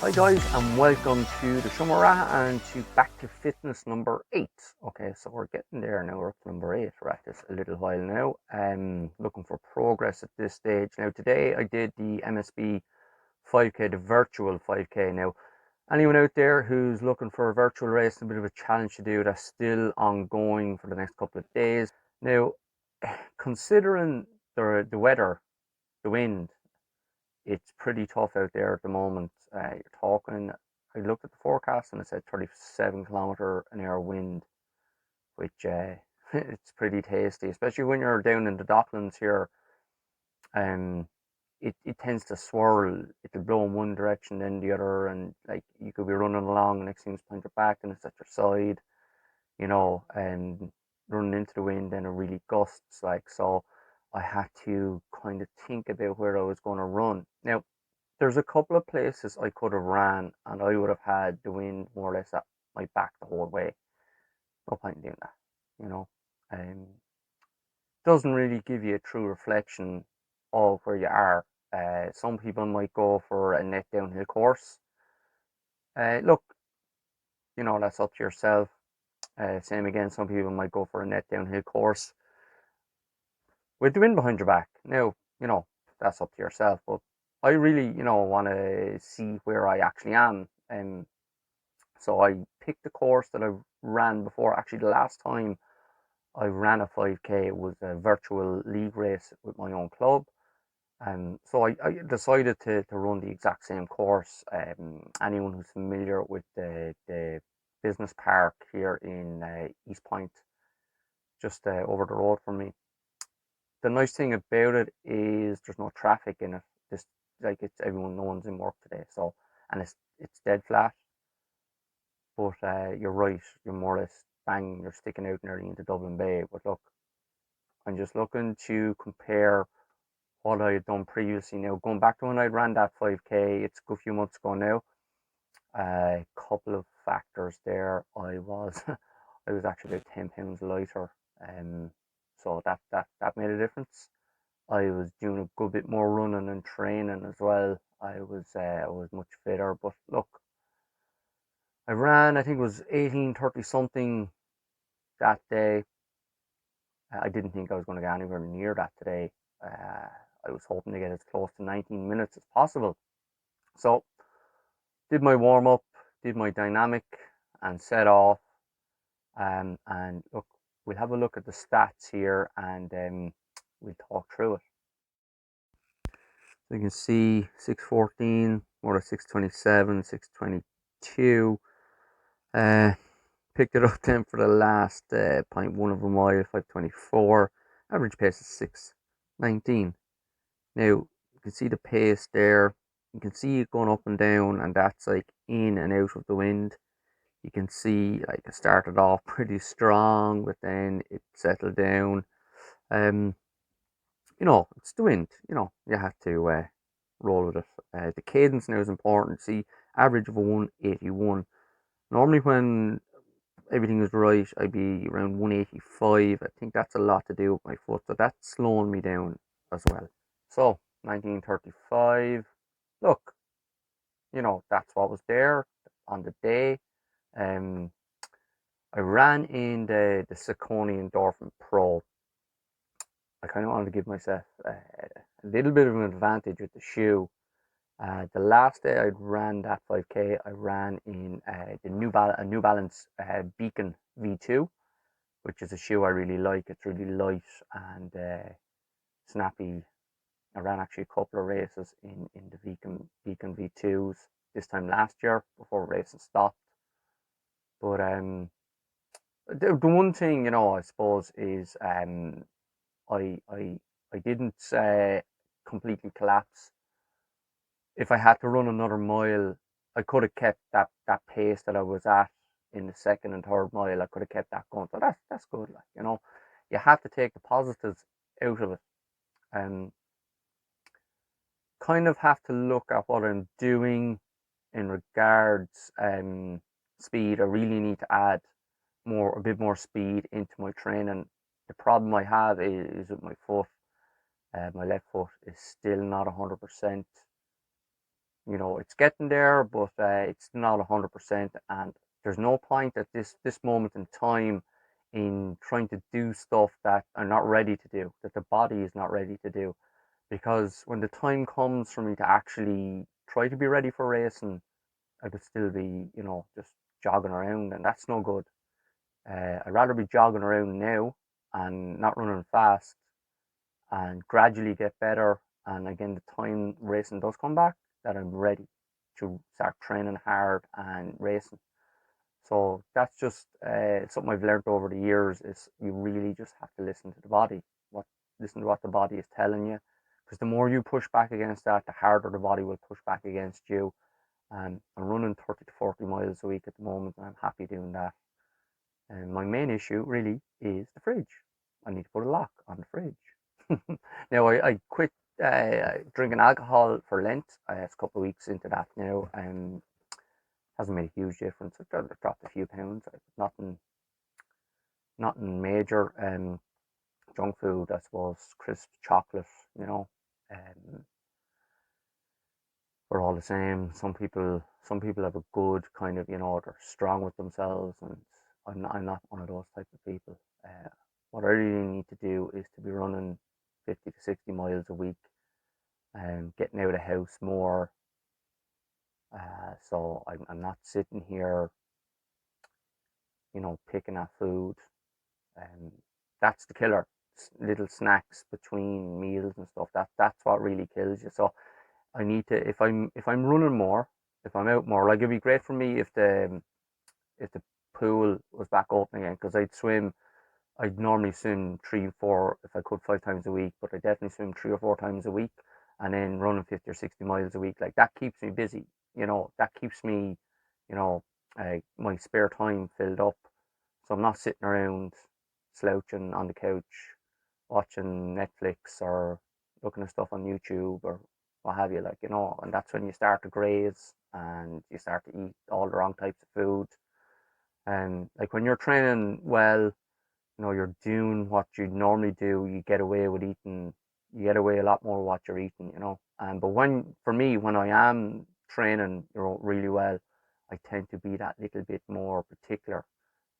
Hi guys and welcome to the Shumara and to Back to Fitness number 8. Okay, so we're getting there now, we're up to number 8. We're at this a little while now. Looking for progress at this stage. Now today I did the MSB 5k, the virtual 5k. Now anyone out there who's looking for a virtual race, a bit of a challenge to do, that's still ongoing for the next couple of days. Now considering the weather, the wind, it's pretty tough out there at the moment. You're talking, I looked at the forecast and it said 37 km/h wind, which it's pretty tasty, especially when you're down in the Docklands here. Um, it tends to swirl. It'll blow in one direction, then the other, and like you could be running along, and next thing it's behind your back, and it's at your side, and running into the wind, and it really gusts. Like so, I had to kind of think about where I was going to run. Now, there's a couple of places I could have ran and I would have had the wind more or less at my back the whole way. No point in doing that, you know. Doesn't really give you a true reflection of where you are. Some people might go for a net downhill course. Look, that's up to yourself. Same again, some people might go for a net downhill course with the wind behind your back. Now, that's up to yourself. But I really, want to see where I actually am. So I picked the course that I ran before. Actually, the last time I ran a 5k, it was a virtual league race with my own club. So I decided to run the exact same course. Anyone who's familiar with the business park here in East Point, just over the road from me. The nice thing about it is there's no traffic in it. Just like it's everyone, no one's in work today, so and it's dead flat. But you're right, you're more or less bang, you're sticking out nearly into Dublin Bay. But look, I'm just looking to compare what I had done previously. Now, going back to when I ran that 5k, it's a good few months ago now. A couple of factors there. I was I was actually about 10 pounds lighter, so that made a difference. I was doing a good bit more running and training as well. I was much fitter. But look, I ran, I think it was 18:30 something that day. I didn't think I was going to get anywhere near that today. I was hoping to get as close to 19 minutes as possible. So, did my warm up, did my dynamic, and set off. And look, we'll have a look at the stats here, and we'll talk through it. So you can see 6:14, more than 6:27, 6:22. Uh, Picked it up then for the last 0.1 of a mile, 5:24. Average pace is 6:19. Now, you can see the pace there. You can see it going up and down, and that's like in and out of the wind. You can see like it started off pretty strong, but then it settled down. Um, it's the wind. You have to roll with it. The cadence now is important. See, average of a 181. Normally, when everything is right, I'd be around 185. I think that's a lot to do with my foot, so that's slowing me down as well. So 1935. Look, that's what was there on the day. Um, I ran in the Saucony Endorphin Pro. I kind of wanted to give myself a little bit of an advantage with the shoe. The last day I ran that 5k, I ran in a New Balance Beacon V2, which is a shoe I really like. It's really light and snappy. I ran actually a couple of races in the Beacon V2s this time last year before racing stopped. But the one thing, I suppose is I I I didn't completely collapse. If I had to run another mile, I could have kept that pace that I was at in the second and third mile. I could have kept that going. So that's good. Like you have to take the positives out of it, and kind of have to look at what I'm doing in regards speed. I really need to add a bit more speed into my training. The problem I have is with my foot. My left foot is still not 100%. it's getting there, but it's not 100%. And there's no point at this moment in time in trying to do stuff that I'm not ready to do, that the body is not ready to do. Because when the time comes for me to actually try to be ready for racing, I could still be, just jogging around, and that's no good. I'd rather be jogging around now and not running fast and gradually get better. And again, the time racing does come back, that I'm ready to start training hard and racing. So that's just something I've learned over the years, is you really just have to listen to the body, listen to what the body is telling you. Because the more you push back against that, the harder the body will push back against you. And I'm running 30 to 40 miles a week at the moment, and I'm happy doing that. And my main issue really is the fridge. I need to put a lock on the fridge. Now, I quit drinking alcohol for Lent. It's a couple of weeks into that now. Hasn't made a huge difference. I've dropped a few pounds. Nothing major. Junk food, I suppose, crisp chocolate, you know. Um, we're all the same. Some people have a good kind of, they're strong with themselves, and I'm not one of those type of people. What I really need to do is to be running 50 to 60 miles a week and getting out of the house more. So I'm not sitting here, picking at food. Um, that's the killer. Little snacks between meals and stuff. That's what really kills you. So I need to, if I'm running more, if I'm out more, like, it'd be great for me if the pool was back open again, because I'd normally swim 3 4, if I could, 5 times a week, but I definitely swim 3 or 4 times a week. And then running 50 or 60 miles a week, like, that keeps me busy. That keeps me, you know my spare time filled up, so I'm not sitting around slouching on the couch watching Netflix or looking at stuff on YouTube or what have you, and that's when you start to graze and you start to eat all the wrong types of food. And like, when you're training well, you're doing what you normally do, you get away a lot more with what you're eating. But for me, when I am training, really well, I tend to be that little bit more particular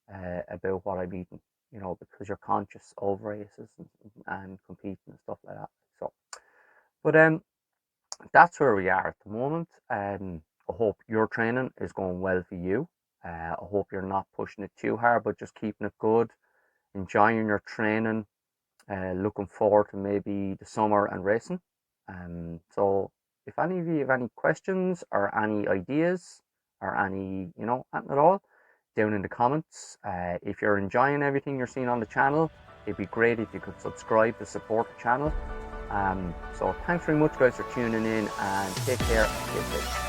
about what I'm eating, because you're conscious of races and competing and stuff like that. So, but that's where we are at the moment. I hope your training is going well for you. I hope you're not pushing it too hard, but just keeping it good, enjoying your training, looking forward to maybe the summer and racing. So if any of you have any questions or any ideas or anything at all, down in the comments. If you're enjoying everything you're seeing on the channel, it'd be great if you could subscribe to support the channel. So thanks very much, guys, for tuning in, and take care and stay safe.